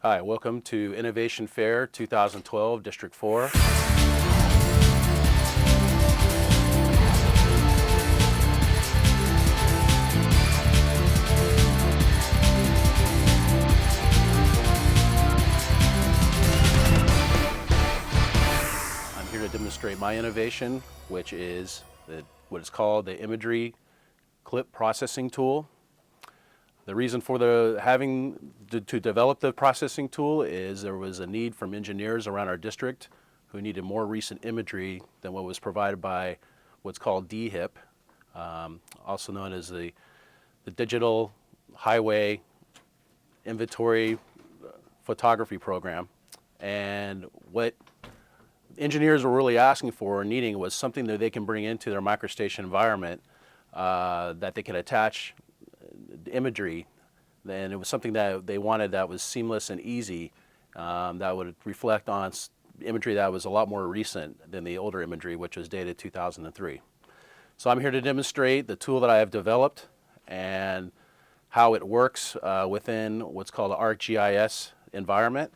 Hi, welcome to Innovation Fair 2012, District 4. I'm here to demonstrate my innovation, which is what is called the imagery clip processing tool. The reason for having to develop the processing tool is there was a need from engineers around our district who needed more recent imagery than what was provided by what's called DHIP, also known as the Digital Highway Inventory Photography Program. And what engineers were really asking for and needing was something that they can bring into their microstation environment that they can attach imagery, and it was something that they wanted that was seamless and easy, that would reflect on imagery that was a lot more recent than the older imagery, which was dated 2003. So I'm here to demonstrate the tool that I have developed and how it works within what's called the ArcGIS environment,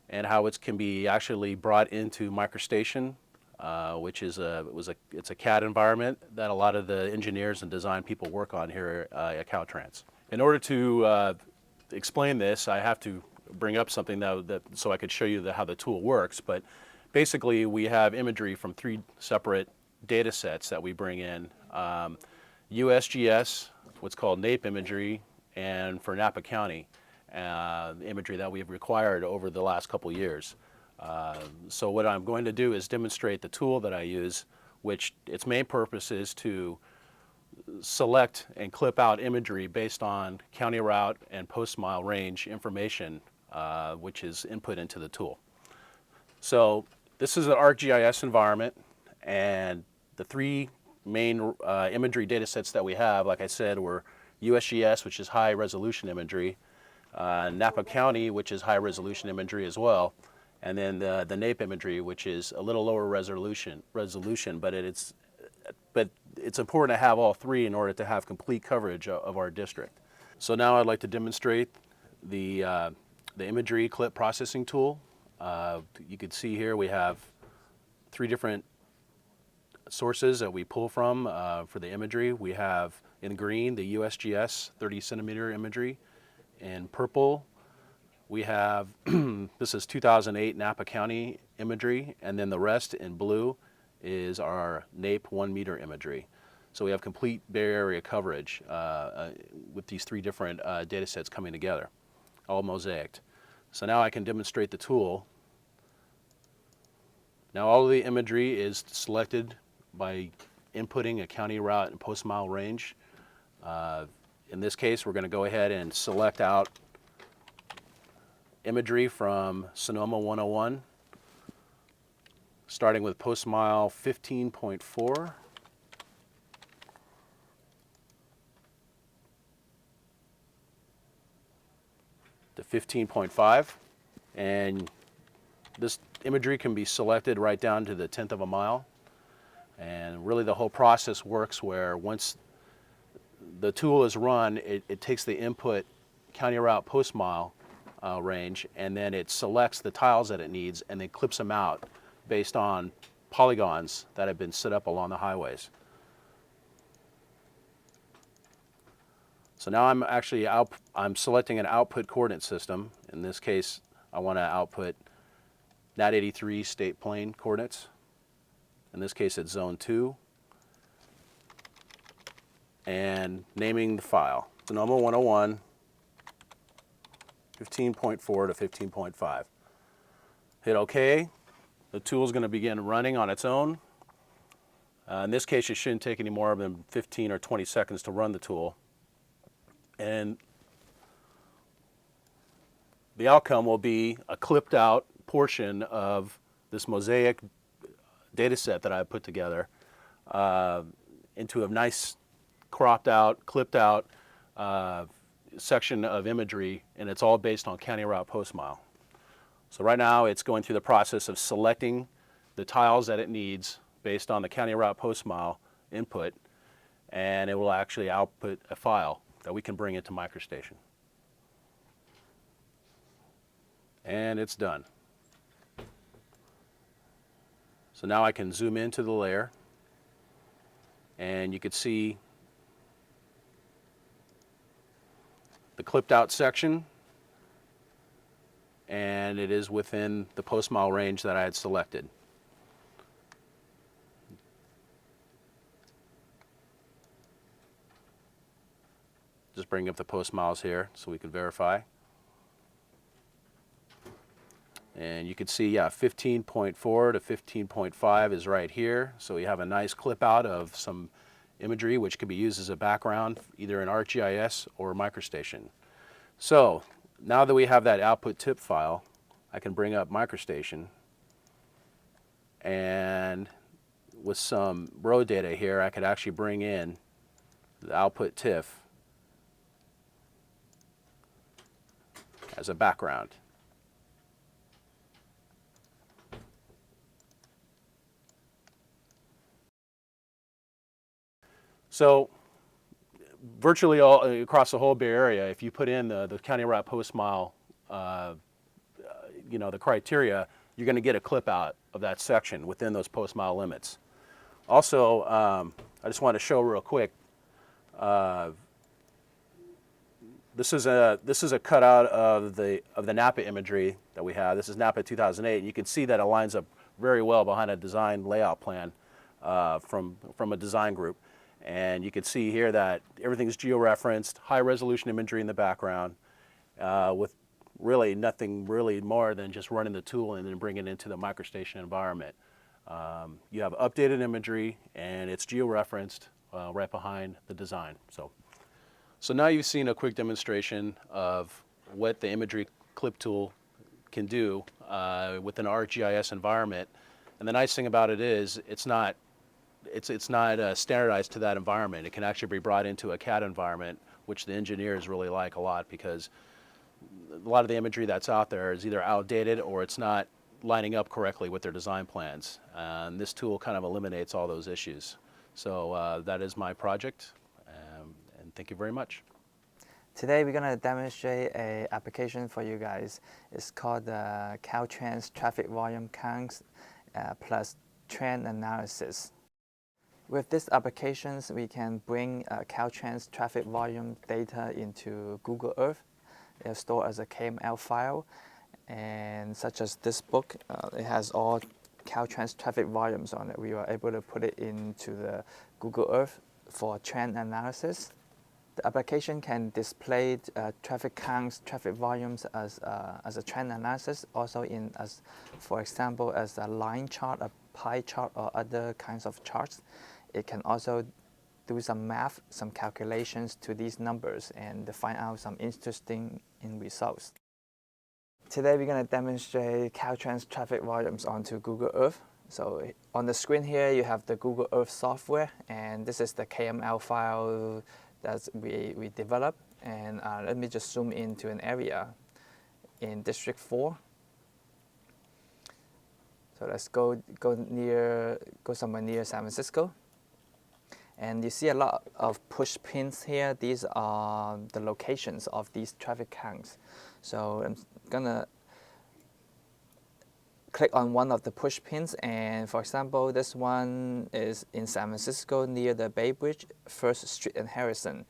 and how it can be actually brought into MicroStation, which is it's a CAD environment that a lot of the engineers and design people work on here at Caltrans. In order to explain this, I have to bring up something so I could show you how the tool works. But basically, we have imagery from 3 separate data sets that we bring in: USGS, what's called NAPE imagery, and for Napa County, imagery that we've required over the last couple years. So what I'm going to do is demonstrate the tool that I use, which its main purpose is to select and clip out imagery based on county route and post mile range information, which is input into the tool. So this is an ArcGIS environment, and the 3 main imagery data sets that we have, like I said, were USGS, which is high resolution imagery, Napa County, which is high resolution imagery as well, and then the NAPE imagery, which is a little lower resolution, but it's important to have all 3 in order to have complete coverage of our district. So now I'd like to demonstrate the imagery clip processing tool. You can see here we have 3 different sources that we pull from for the imagery. We have in green the USGS 30 centimeter imagery. In purple, we have this is 2008 Napa County imagery, and then the rest in blue is our NAPE 1 meter imagery. So we have complete Bay Area coverage with these 3 different data sets coming together, all mosaicked. So now I can demonstrate the tool. Now all of the imagery is selected by inputting a county route and post mile range. In this case, we're going to go ahead and select out imagery from Sonoma 101, starting with post mile 15.4. to 15.5, and this imagery can be selected right down to the 10th of a mile. And really the whole process works where once the tool is run, it takes the input county route post mile range, and then it selects the tiles that it needs and then clips them out based on polygons that have been set up along the highways. So now I'm selecting an output coordinate system. In this case, I want to output NAT 83 state plane coordinates. In this case, it's zone 2. And naming the file, Sonoma 101, 15.4 to 15.5. Hit OK. The tool is going to begin running on its own. In this case, it shouldn't take any more than 15 or 20 seconds to run the tool. And the outcome will be a clipped out portion of this mosaic data set that I put together into a nice cropped out, clipped out section of imagery, and it's all based on county route post mile. So right now it's going through the process of selecting the tiles that it needs based on the county route post mile input, and it will actually output a file that we can bring into MicroStation. And it's done. So now I can zoom into the layer, and you can see the clipped out section, and it is within the post mile range that I had selected. Just bring up the post miles here so we can verify. And you can see, yeah, 15.4 to 15.5 is right here. So we have a nice clip out of some imagery which can be used as a background either in ArcGIS or MicroStation. So now that we have that output tip file, I can bring up MicroStation, and with some road data here I could actually bring in the output TIFF as a background. So virtually all across the whole Bay Area, if you put in the county route post mile, the criteria, you're going to get a clip out of that section within those post mile limits. Also, I just want to show real quick. This is a cutout of the Napa imagery that we have. This is Napa 2008. You can see that it lines up very well behind a design layout plan from a design group. And you can see here that everything's georeferenced, high resolution imagery in the background, with really nothing really more than just running the tool and then bringing it into the MicroStation environment. You have updated imagery, and it's georeferenced right behind the design. So now you've seen a quick demonstration of what the imagery clip tool can do within our ArcGIS environment. And the nice thing about it is it's not standardized to that environment. It can actually be brought into a CAD environment, which the engineers really like a lot, because a lot of the imagery that's out there is either outdated or it's not lining up correctly with their design plans. And this tool kind of eliminates all those issues. So that is my project, and thank you very much. Today we're going to demonstrate an application for you guys. It's called the Caltrans traffic volume counts plus trend analysis. With these applications, we can bring Caltrans traffic volume data into Google Earth. It's stored as a KML file, and such as this book, it has all Caltrans traffic volumes on it. We were able to put it into the Google Earth for trend analysis. The application can display traffic counts, traffic volumes as a trend analysis, also for example, as a line chart, a pie chart, or other kinds of charts. It can also do some math, some calculations to these numbers and find out some interesting results. Today we're going to demonstrate Caltrans traffic volumes onto Google Earth. So on the screen here you have the Google Earth software, and this is the KML file that we developed. And let me just zoom into an area in District 4. So let's go somewhere near San Francisco. And you see a lot of push pins here. These are the locations of these traffic counts. So I'm gonna click on one of the push pins, and for example, this one is in San Francisco near the Bay Bridge, 1st Street and Harrison.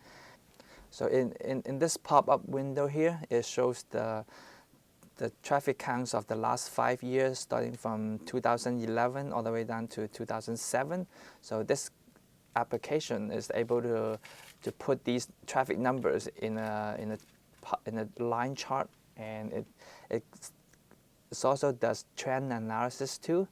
So in this pop-up window here, it shows the traffic counts of the last 5 years, starting from 2011 all the way down to 2007. So this application is able to put these traffic numbers in a line chart, and it also does trend analysis too,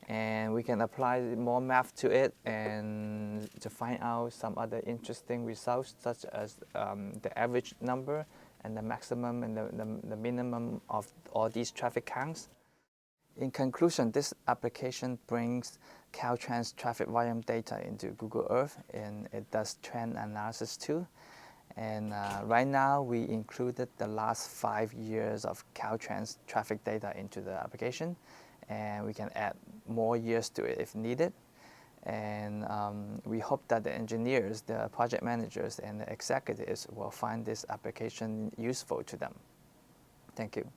and we can apply more math to it and to find out some other interesting results, such as the average number and the maximum and the minimum of all these traffic counts. In conclusion, this application brings Caltrans traffic volume data into Google Earth, and it does trend analysis too. And right now, we included the last 5 years of Caltrans traffic data into the application, and we can add more years to it if needed. And we hope that the engineers, the project managers, and the executives will find this application useful to them. Thank you.